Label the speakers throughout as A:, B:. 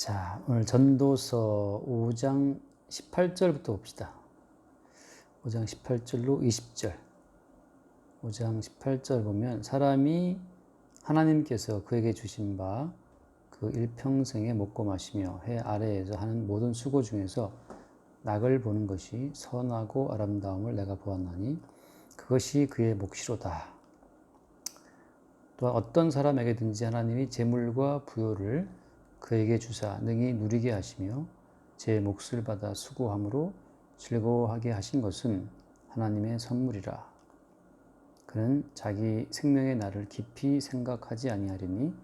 A: 자, 오늘 전도서 5장 18절부터 봅시다. 5장 18절로 20절. 5장 18절 보면 사람이 하나님께서 그에게 주신 바 그 일평생에 먹고 마시며 해 아래에서 하는 모든 수고 중에서 낙을 보는 것이 선하고 아름다움을 내가 보았나니 그것이 그의 몫이로다. 또한 어떤 사람에게든지 하나님이 재물과 부요를 그에게 주사 능히 누리게 하시며 제 몫을 받아 수고함으로 즐거워하게 하신 것은 하나님의 선물이라. 그는 자기 생명의 날을 깊이 생각하지 아니하리니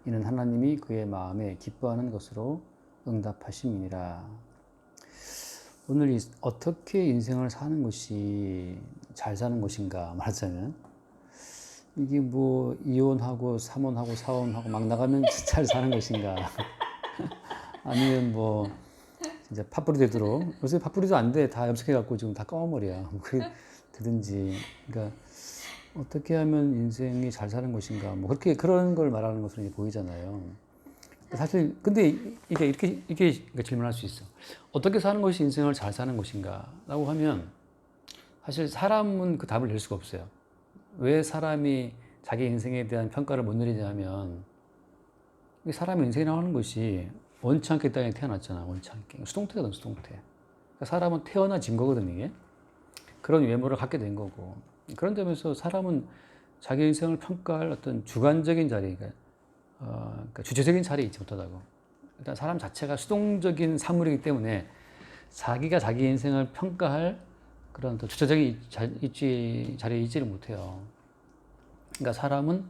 A: 이는 하나님이 그의 마음에 기뻐하는 것으로 응답하심이니라. 오늘 어떻게 인생을 사는 것이 잘 사는 것인가 말하자면, 이게 뭐 이혼하고 삼혼하고 사혼하고 막 나가면 잘 사는 것인가 아니면 뭐 진짜 팥불이 되도록, 요새 팥불이도 안 돼. 다 염색해갖고 지금 다 검은 머리야. 뭐 그게 되든지. 그러니까 어떻게 하면 인생이 잘 사는 것인가, 뭐 그렇게 그런 걸 말하는 것으로 이제 보이잖아요. 사실 근데 이게 이렇게 질문할 수 있어. 어떻게 사는 것이 인생을 잘 사는 것인가라고 하면 사실 사람은 그 답을 낼 수가 없어요. 왜 사람이 자기 인생에 대한 평가를 못 내리냐면, 사람의 인생이라고 하는 것이 원치 않게 땅에 태어났잖아. 원치 않게. 수동태거든, 수동태. 그러니까 사람은 태어나진 거거든, 이게. 그런 외모를 갖게 된 거고. 그런 점에서 사람은 자기 인생을 평가할 어떤 주관적인 자리, 그러니까 주체적인 자리에 있지 못하다고. 일단 사람 자체가 수동적인 사물이기 때문에 자기가 자기 인생을 평가할 그런 또 주체적인 자리에 있지를 못해요. 그러니까 사람은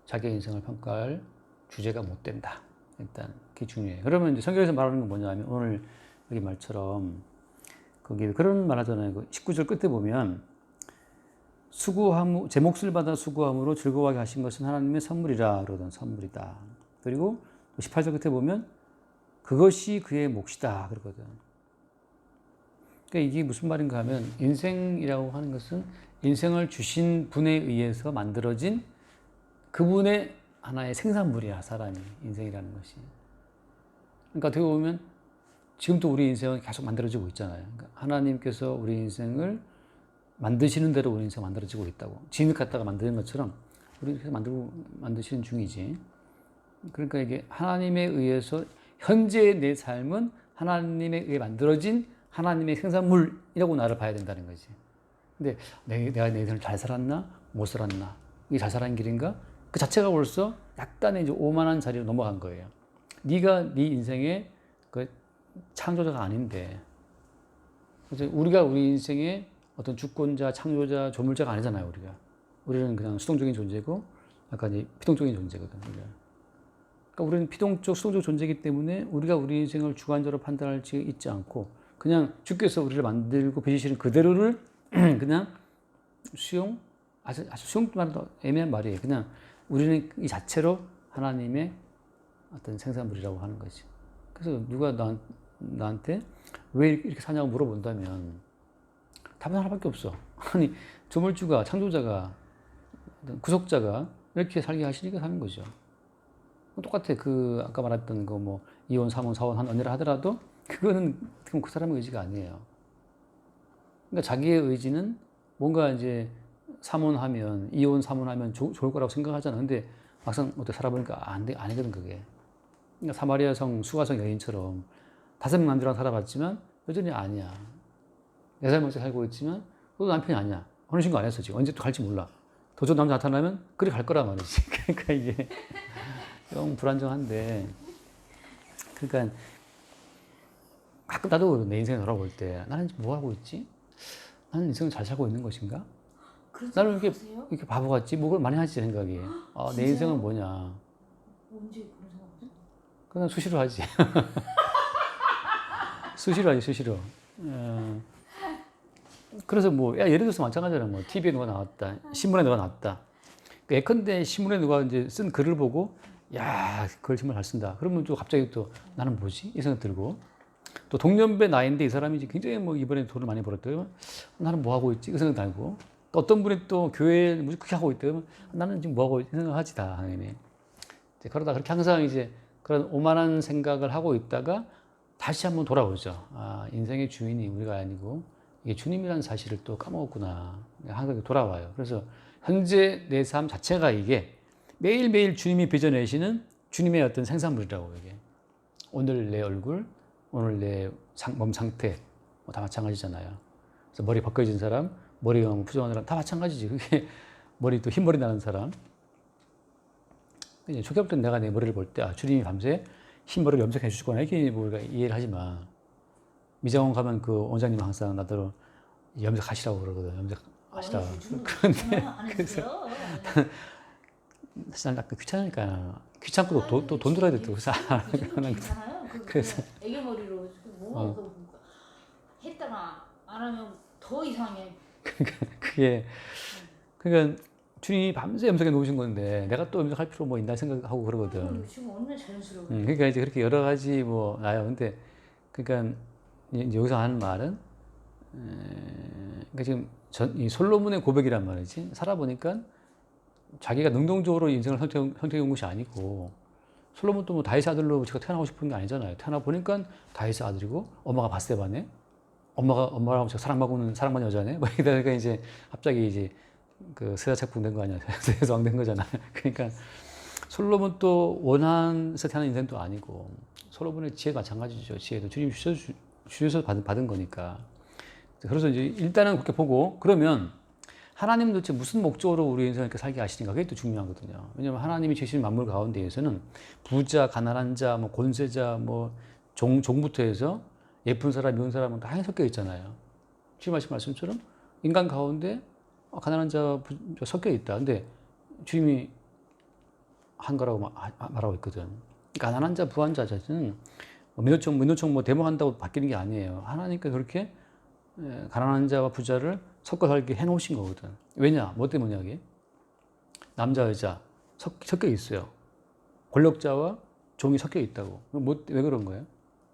A: 자기 인생을 평가할 주제가 못 된다. 일단 그게 중요해요. 그러면 이제 성경에서 말하는 건 뭐냐면, 오늘 여기 말처럼 거기 그런 말 하잖아요. 그 19절 끝에 보면 제 몫을 받아 수고함으로 즐거워하게 하신 것은 하나님의 선물이라 그러던 선물이다. 그리고 18절 끝에 보면 그것이 그의 몫이다 그러거든. 그러니까 이게 무슨 말인가 하면, 인생이라고 하는 것은 인생을 주신 분에 의해서 만들어진 그분의 하나의 생산물이야. 사람이 인생이라는 것이. 그러니까 어떻게 보면 지금도 우리 인생은 계속 만들어지고 있잖아요. 그러니까 하나님께서 우리 인생을 만드시는 대로 우리 인생 만들어지고 있다고. 진흙 갖다가 만드는 것처럼 우리 인생 만드시는 중이지. 그러니까 이게 하나님에 의해서 현재의 내 삶은 하나님에 의해 만들어진 하나님의 생산물이라고 나를 봐야 된다는 거지. 근데 내가 내 인생을 잘 살았나? 못 살았나? 이게 잘 살아는 길인가? 그 자체가 벌써 약간의 이제 오만한 자리로 넘어간 거예요. 네가 네 인생의 그 창조자가 아닌데. 그래서 우리가 우리 인생의 어떤 주권자, 창조자, 조물자가 아니잖아요, 우리가. 우리는 그냥 수동적인 존재고, 약간 이 피동적인 존재거든, 우리가. 그러니까 우리는 피동적, 수동적 존재이기 때문에 우리가 우리 인생을 주관적으로 판단할 수 있지 않고, 그냥 주께서 우리를 만들고 빚으시는 그대로를 그냥 아주 수용만도 애매한 말이에요. 그냥 우리는 이 자체로 하나님의 어떤 생산물이라고 하는 거지. 그래서 누가 나한테 왜 이렇게 사냐고 물어본다면 답은 하나밖에 없어. 아니, 조물주가, 창조자가, 구속자가 이렇게 살게 하시니까 사는 거죠. 똑같아. 아까 말했던 뭐 이혼, 삼혼, 사혼 한 언니라 하더라도 그거는 그 사람의 의지가 아니에요. 그러니까 자기의 의지는 뭔가 이제 삼혼하면, 이혼, 삼혼하면 좋을 거라고 생각하잖아. 근데 막상 어떻게 살아보니까 아니거든, 그게. 그러니까 사마리아 성 수가성 여인처럼 5명 남자랑 살아봤지만 여전히 아니야. 4살밖에 살고 있지만 또 남편이 아니야. 어느 신고 안 했어, 지금. 언제 또 갈지 몰라. 더 좋은 남자 나타나면 그리 갈 거란 말이지. 그러니까 이게 좀 불안정한데. 그러니까 가끔 나도 내 인생을 돌아볼 때 나는 뭐 하고 있지? 나는 인생을 잘 살고 있는 것인가? 나는 이렇게 바보 같지? 뭐 그걸 많이 하지, 생각이. 내 인생은 뭐냐?
B: 언제 그런 생각하지?
A: 그냥 수시로 하지. 수시로 하지, 수시로. 그래서 뭐, 예를 들어서 마찬가지잖아. 뭐, TV에 누가 나왔다. 신문에 누가 나왔다. 예컨대 신문에 누가 이제 쓴 글을 보고, 야, 글 정말 잘 쓴다. 그러면 또 갑자기 또 나는 뭐지? 이 생각 들고. 또 동년배 나이인데 이 사람이 굉장히 뭐 이번에 돈을 많이 벌었다. 그러면 나는 뭐 하고 있지? 그 생각 들고. 또 어떤 분이 또 교회를 무지 크게 하고 있다. 그러면 나는 지금 뭐 하고 있지? 생각하지, 다, 당연히. 그러다 그렇게 항상 이제 그런 오만한 생각을 하고 있다가 다시 한번 돌아오죠. 아, 인생의 주인이 우리가 아니고 이게 주님이라는 사실을 또 까먹었구나. 항상 돌아와요. 그래서 현재 내 삶 자체가 이게 매일매일 주님이 빚어내시는 주님의 어떤 생산물이라고 이게. 오늘 내 얼굴, 오늘 내 몸 상태 뭐 다 마찬가지잖아요. 그래서 머리 벗겨진 사람, 머리가 부정한 사람 다 마찬가지지. 그게 머리 또 흰머리 나는 사람. 초기부터 내가 내 머리를 볼 때, 아, 주님이 밤새 흰머리를 염색해 주시거나 이렇게 우리가 이해를 하지만, 미장원 가면 그 원장님 항상 나더러 염색하시라고 그러거든. 염색하시라. 그런데, 그래서, 사실 약간 귀찮으니까, 귀찮고 또 돈 들어야 돼. 또 그래서
B: 괜찮아요.
A: 그래서.
B: 애기 머리로 뭐 했다가 안 하면 더 이상해.
A: 그러니까 주님이 밤새 염색해 놓으신 건데 내가 또 염색할 필요 뭐 있나 생각하고 그러거든.
B: 지금 얼마나 자연스러워.
A: 그러니까 이제 그렇게 여러 가지 뭐 나요. 근데 그러니까 이제 여기서 하는 말은 그러니까 지금 이 솔로몬의 고백이란 말이지. 살아보니까 자기가 능동적으로 인생을 선택해 온 것이 아니고 솔로몬도 뭐 다윗의 아들로 제가 태어나고 싶은 게 아니잖아요. 태어나 보니까 다윗의 아들이고 엄마가 바세바네. 엄마랑 제가 사랑받는 여자네. 뭐 이러다가 이제 갑자기 이제 그 세자책봉 된 거 아니야. 세자왕 된 거잖아. 그러니까 솔로몬도 원한서 태어난 인생도 아니고 솔로몬의 지혜도 마찬가지죠. 지혜도 주님 주셔서 받은 거니까. 그래서 이제 일단은 그렇게 보고 그러면 하나님은 도대체 무슨 목적으로 우리 인생을 이렇게 살게 하시는가 그게 또 중요하거든요. 왜냐하면 하나님이 주신 만물 가운데에서는 부자, 가난한 자, 뭐 권세자, 뭐 종부터 해서 예쁜 사람, 미운 사람은 다 섞여 있잖아요. 주님 하신 말씀처럼 인간 가운데 가난한 자 섞여 있다. 근데 주님이 한 거라고 말하고 있거든. 가난한 자, 부한 자는 민노총 뭐 데모한다고 바뀌는 게 아니에요. 하나님께서 그렇게 가난한 자와 부자를 섞어 살게 해놓으신 거거든. 왜냐? 뭐 때문이야, 이게? 남자, 여자 섞여 있어요. 권력자와 종이 섞여 있다고. 왜 그런 거예요?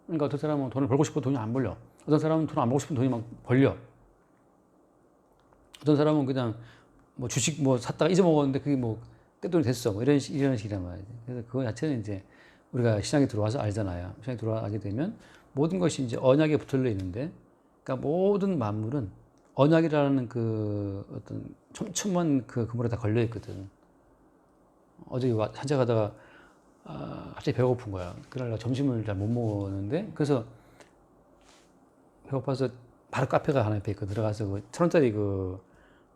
A: 그러니까 어떤 사람은 돈을 벌고 싶어도 돈이 안 벌려. 어떤 사람은 돈 안 벌고 싶으면 돈이 막 벌려. 어떤 사람은 그냥 뭐 주식 뭐 샀다가 잊어먹었는데 그게 뭐 떼돈이 됐어. 뭐 이런 식이란 말이지. 그래서 그거 자체는 이제 우리가 시장에 들어와서 알잖아요. 시장에 들어가게 되면 모든 것이 이제 언약에 붙들려 있는데, 그러니까 모든 만물은 언약이라는 그 어떤 촘촘한 그 그물에 다 걸려 있거든. 어제 산책하다가 갑자기 배고픈 거야. 그날 나 점심을 잘 못 먹었는데, 그래서 배고파서 바로 카페가 하나 옆에 있고 들어가서 그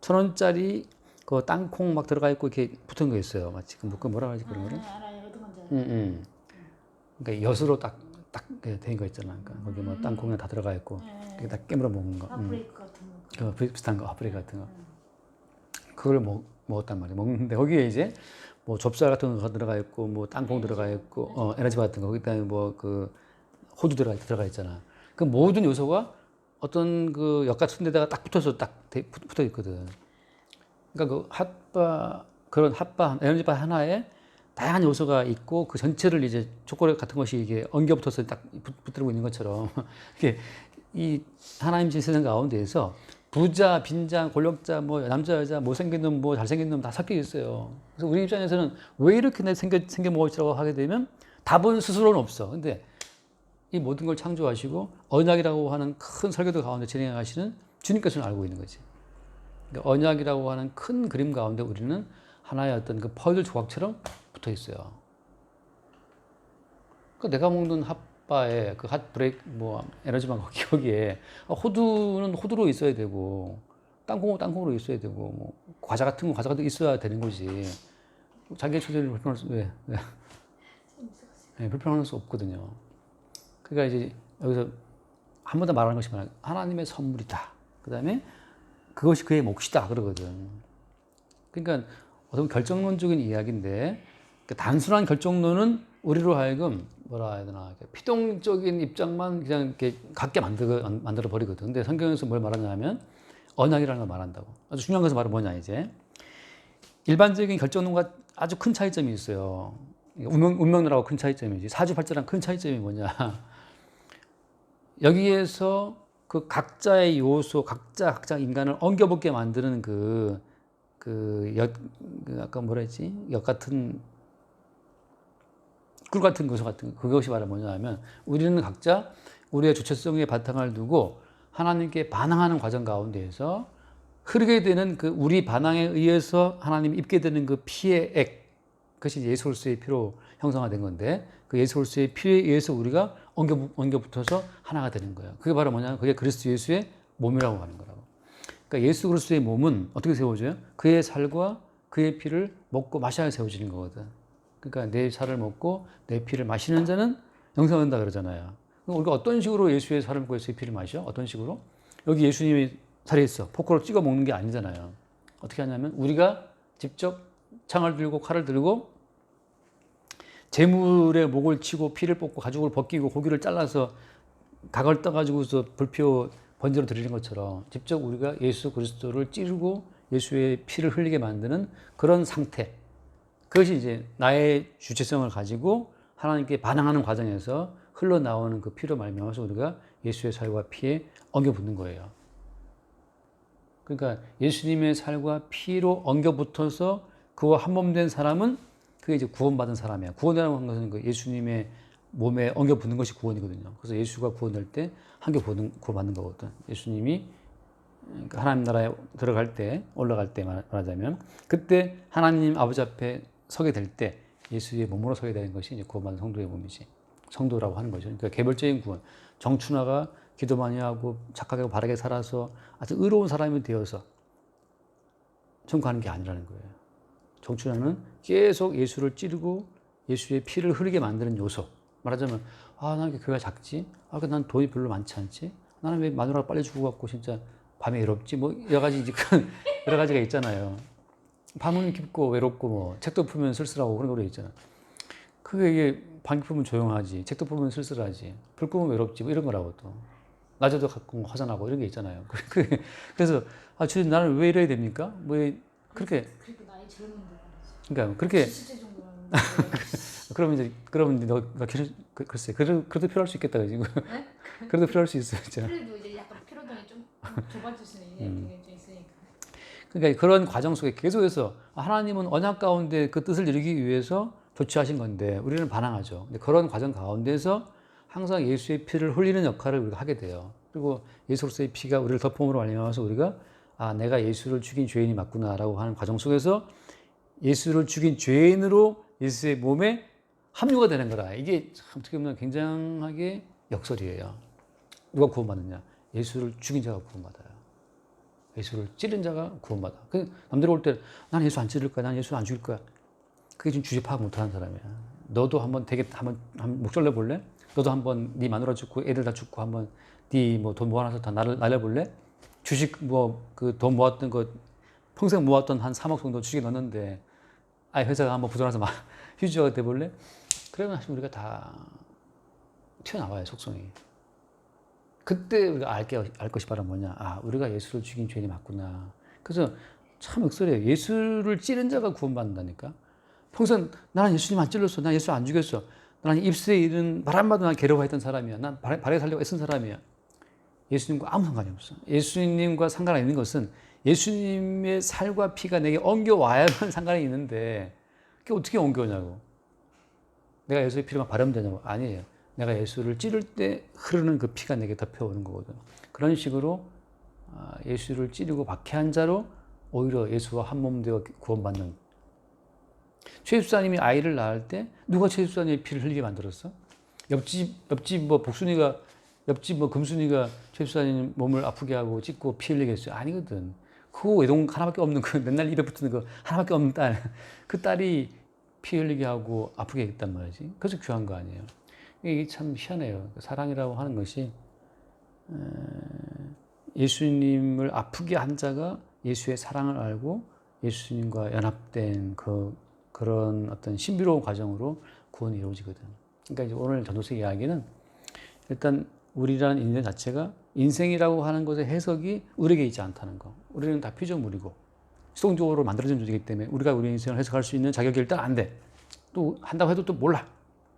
A: 1,000원짜리 그 땅콩 막 들어가 있고 이렇게 붙은 거 있어요. 마치 그 뭐라 하지 그런 거를?
B: 알아요. 어떤 건지 알아요.
A: 그러니까 엿으로 딱 된 거 있잖아. 그러니까 거기 뭐 땅콩이 다 들어가 있고 그게 다 깨물어 먹는 거.
B: 핫브레이크 같은 거.
A: 비슷한 거, 핫브레이크 같은 거. 그걸 먹었단 말이야. 먹는데 거기에 이제 뭐 좁쌀 같은 거 들어가 있고 뭐 땅콩 들어가 있고 에너지바 같은 거, 그다음에 뭐 그 호두 들어가 있잖아. 그 모든 요소가 어떤 그 역 같은 데다가 딱 붙어서 붙어 있거든. 그러니까 그런 에너지바 하나에 다양한 요소가 있고 그 전체를 이제 초콜릿 같은 것이 이게 엉겨 붙어서 딱 붙들고 있는 것처럼 이게 이 하나님 진 세상 가운데에서 부자, 빈장, 권력자, 뭐 남자, 여자, 못생긴 놈, 뭐 잘생긴 놈 다 섞여 있어요. 그래서 우리 입장에서는 왜 이렇게 생겨 먹었지라고 하게 되면 답은 스스로는 없어. 근데 이 모든 걸 창조하시고 언약이라고 하는 큰 설교도 가운데 진행하시는 주님께서는 알고 있는 거지. 그러니까 언약이라고 하는 큰 그림 가운데 우리는 하나의 어떤 그 퍼즐 조각처럼 붙어 있어요. 그러니까 내가 먹는 핫바에 그 핫브레이크 뭐 에너지만 거기에 호두는 호두로 있어야 되고 땅콩은 땅콩으로 있어야 되고 뭐 과자 같은 건 과자가 있어야 되는 거지. 자기의 처지를 불편할 수 불편할 수 없거든요. 그러니까 이제 여기서 한 번 더 말하는 것이 하나님의 선물이다. 그다음에 그것이 그의 몫이다 그러거든. 그러니까 어떤 결정론적인 이야기인데 그 단순한 결정론은 우리로 하여금 뭐라 해야 되나 피동적인 입장만 그냥 이렇게 갖게 만들어 버리거든. 근데 성경에서 뭘 말하냐면 언약이라는 걸 말한다고. 아주 중요한 것은 바로 뭐냐 이제 일반적인 결정론과 아주 큰 차이점이 있어요. 운명론하고 큰 차이점이지. 사주팔자랑 큰 차이점이 뭐냐. 여기에서 그 각자의 요소, 각자 인간을 엉겨붙게 만드는 아까 뭐라 했지? 역 같은 꿀 같은 것같은 그것이 바로 뭐냐면 우리는 각자 우리의 주체성의 바탕을 두고 하나님께 반항하는 과정 가운데에서 흐르게 되는 그 우리 반항에 의해서 하나님이 입게 되는 그 피의 액, 그것이 예수 그리스도의 피로 형성화된 건데 그 예수 그리스도의 피에 의해서 우리가 엉겨 붙어서 하나가 되는 거예요. 그게 바로 뭐냐면 그게 그리스도 예수의 몸이라고 하는 거라고. 그러니까 예수 그리스도의 몸은 어떻게 세워져요? 그의 살과 그의 피를 먹고 마셔야 세워지는 거거든. 그러니까 내 살을 먹고 내 피를 마시는 자는 영생한다 그러잖아요. 그럼 우리가 어떤 식으로 예수의 살을 먹고 예수의 피를 마셔? 어떤 식으로? 여기 예수님이 살이 있어. 포크로 찍어 먹는 게 아니잖아요. 어떻게 하냐면 우리가 직접 창을 들고 칼을 들고 재물의 목을 치고 피를 뽑고 가죽을 벗기고 고기를 잘라서 각을 떠가지고서 불표 번제로 드리는 것처럼 직접 우리가 예수 그리스도를 찌르고 예수의 피를 흘리게 만드는 그런 상태. 그것이 이제 나의 주체성을 가지고 하나님께 반항하는 과정에서 흘러나오는 그 피로 말미암아서 우리가 예수의 살과 피에 엉겨 붙는 거예요. 그러니까 예수님의 살과 피로 엉겨 붙어서 그와 한 몸 된 사람은 그게 이제 구원받은 사람이야. 구원이라고 하는 것은 그 예수님의 몸에 엉겨 붙는 것이 구원이거든요. 그래서 예수가 구원될 때 한겨 구원받는 거거든. 예수님이 하나님 나라에 들어갈 때, 올라갈 때 말하자면 그때 하나님 아버지 앞에 서게 될 때 예수의 몸으로 서게 되는 것이 이제 구원받은 성도의 몸이지. 성도라고 하는 거죠. 그러니까 개별적인 구원. 정춘하가 기도 많이 하고 착하게 바르게 살아서 아주 의로운 사람이 되어서 천국 가는 게 아니라는 거예요. 정춘하는 계속 예수를 찌르고 예수의 피를 흐르게 만드는 요소. 말하자면 나는 왜 교회가 작지? 난 돈이 별로 많지 않지? 나는 왜 마누라가 빨리 죽어갖고 진짜 밤에 외롭지? 뭐 여러 가지 이제 여러 가지가 있잖아요. 밤은 깊고 외롭고 뭐 책도 풀면 쓸쓸하고 그런 노래 있잖아. 그게 이게 밤 깊으면 조용하지, 책도 풀면 쓸쓸하지, 불 끄면 외롭지 뭐 이런 거라고 또. 낮에도 가끔 화장하고 이런 게 있잖아요. 그래서 주님 나는 왜 이래야 됩니까? 뭐 그렇게
B: 그리고 나이 젊은데
A: 그러니까 그렇게
B: 70대 정도 하는데
A: 그러면 이제 너가 글쎄 그래도 필요할 수 있겠다 지금.
B: 네?
A: 그래도 필요할 수 있어요, 진짜.
B: 그래도 이제 약간 피로동이 좀 좁아질 수는 있는 게 있으니까.
A: 그러니까 그런 과정 속에 계속해서 하나님은 언약 가운데 그 뜻을 이루기 위해서 조치하신 건데 우리는 반항하죠. 근데 그런 과정 가운데서 항상 예수의 피를 흘리는 역할을 우리가 하게 돼요. 그리고 예수 그리스도의 피가 우리를 덮음으로 말미암아서 우리가 내가 예수를 죽인 죄인이 맞구나라고 하는 과정 속에서 예수를 죽인 죄인으로 예수의 몸에 합류가 되는 거라. 이게 참 어떻게 보면 굉장하게 역설이에요. 누가 구원받느냐? 예수를 죽인 자가 구원받아요. 예수를 찌른 자가 구원받아. 남들 올 때 나는 예수 안 찌를 거야. 나는 예수 안 죽일 거야. 그게 지금 주제 파악 못하는 사람이야. 너도 한번 한번 목줄 내볼래? 너도 한번 네 마누라 죽고 애들 다 죽고 한번 네 뭐 돈 모아놔서 다 날려볼래? 주식 그 돈 모았던 거 평생 모았던 한 3억 정도 주식에 넣었는데 회사가 한번 부도나서 막 휴지가 돼볼래? 그러면 사실 우리가 다 튀어나와요, 속성이. 그때 우리가 알 것이 바로 뭐냐? 우리가 예수를 죽인 죄인이 맞구나. 그래서 참 역설이에요. 예수를 찌른 자가 구원받는다니까. 평생 나는 예수님 안 찔렀어. 난 예수 안 죽였어. 나는 입술에 이른 말 한마디도 난 괴로워했던 사람이야. 난 바르게 살려고 애쓴 사람이야. 예수님과 아무 상관이 없어. 예수님과 상관이 있는 것은 예수님의 살과 피가 내게 엉겨와야만 상관이 있는데 그게 어떻게 엉겨오냐고. 내가 예수의 피를 막 바르면 되냐고. 아니에요. 내가 예수를 찌를 때 흐르는 그 피가 내게 덮여오는 거거든. 그런 식으로 예수를 찌르고 박해한 자로 오히려 예수와 한 몸 되어 구원받는. 최 집사님이 아이를 낳을 때 누가 최 집사님의 피를 흘리게 만들었어? 옆집 뭐 복순이가 옆집 뭐 금순이가 최 집사님 몸을 아프게 하고 찢고 피 흘리겠어요? 아니거든. 그 외동 하나밖에 없는 그 맨날 입에 붙는 그 하나밖에 없는 딸, 그 딸이 피 흘리게 하고 아프게 했단 말이지. 그래서 귀한 거 아니에요. 이게 참 희한해요. 사랑이라고 하는 것이 예수님을 아프게 한 자가 예수의 사랑을 알고 예수님과 연합된 그런 어떤 신비로운 과정으로 구원이 이루어지거든. 그러니까 이제 오늘 전도서 이야기는 일단 우리라는 인생 자체가 인생이라고 하는 것의 해석이 우리에게 있지 않다는 거. 우리는 다 피조물이고 수동적으로 만들어진 존재이기 때문에 우리가 우리 인생을 해석할 수 있는 자격이 일단 안 돼. 또 한다고 해도 또 몰라.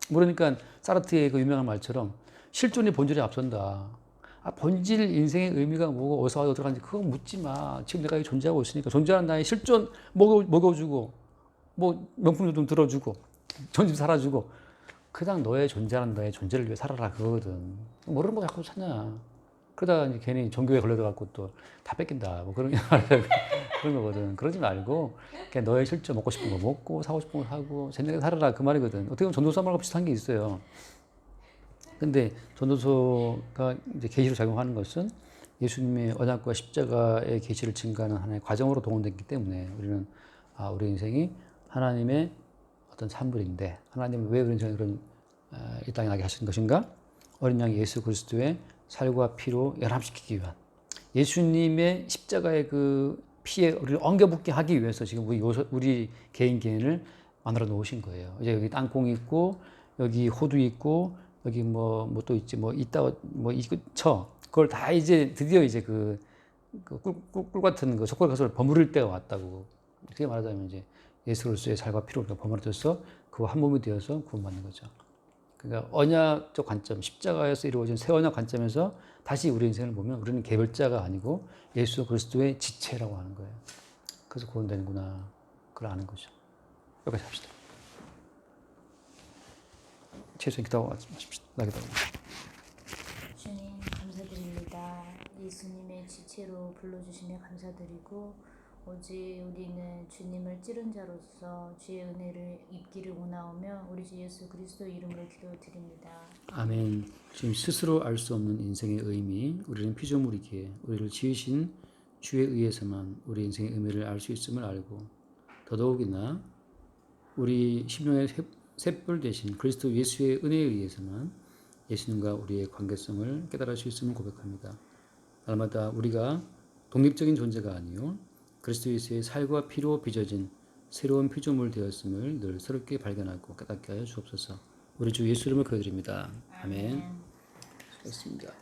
A: 모르니까 사르트의 그 유명한 말처럼 실존이 본질에 앞선다. 본질 인생의 의미가 뭐고 어디서 어디로 가는지 그거 묻지 마. 지금 내가 여기 존재하고 있으니까 존재하는 나의 실존 먹어주고 뭐 명품도 좀 들어주고 전집 살아주고 그냥 너의 존재라는 너의 존재를 위해 살아라 그거거든. 모르는 거 자꾸 찾냐. 그러다가 이제 괜히 종교에 걸려들어갖고 또 다 뺏긴다. 뭐 그런 그런 거거든. 그러지 말고 그냥 너의 실제 먹고 싶은 거 먹고 사고 싶은 거 사고 젠장하게 살아라 그 말이거든. 어떻게 보면 전도서 말과 비슷한 게 있어요. 근데 전도서가 이제 계시로 작용하는 것은 예수님의 언약과 십자가의 계시를 증가하는 하나의 과정으로 동원됐기 때문에 우리는 우리 인생이 하나님의 어떤 산물인데 하나님은 왜 우리 인생을 그런 이 땅에 나게 하신 것인가? 어린 양 예수 그리스도의 살과 피로 연합시키기 위한 예수님의 십자가의 그 피에 우리를 엉겨붙게 하기 위해서 지금 우리 개인을 만들어 놓으신 거예요. 이제 여기 땅콩이 있고 여기 호두 있고 여기 뭐 또 있지 뭐 있다 뭐 이거 그걸 다 이제 드디어 이제 꿀 같은 그 젓갈 가설을 버무릴 때가 왔다고. 어떻게 말하자면 이제 예수 그리스도의 살과 피로 우리가 버무려져서 그와 한 몸이 되어서 구원받는 거죠. 그러니까 언약적 관점, 십자가에서 이루어진 새 언약 관점에서 다시 우리 인생을 보면 우리는 개별자가 아니고 예수 그리스도의 지체라고 하는 거예요. 그래서 구원되는구나. 그걸 아는 거죠. 여기까지 합시다. 최소한 기도하고 마십시다. 기도합니다.
B: 주님 감사드립니다. 예수님의 지체로 불러주시며 감사드리고 오직 우리는 주님을 찌른 자로서 주의 은혜를 입기를 원하오며 우리 주 예수 그리스도 이름으로 기도드립니다.
A: 아멘. 지금 스스로 알 수 없는 인생의 의미, 우리는 피조물이기에 우리를 지으신 주에 의해서만 우리 인생의 의미를 알 수 있음을 알고 더더욱이나 우리 심령의 셋불 되신 그리스도 예수의 은혜에 의해서만 예수님과 우리의 관계성을 깨달을 수 있음을 고백합니다. 날마다 우리가 독립적인 존재가 아니요 그리스도 예수의 살과 피로 빚어진 새로운 피조물 되었음을 늘 새롭게 발견하고 깨닫게 하여 주옵소서. 우리 주 예수 이름을 기도드립니다. 아멘. 수고하셨습니다.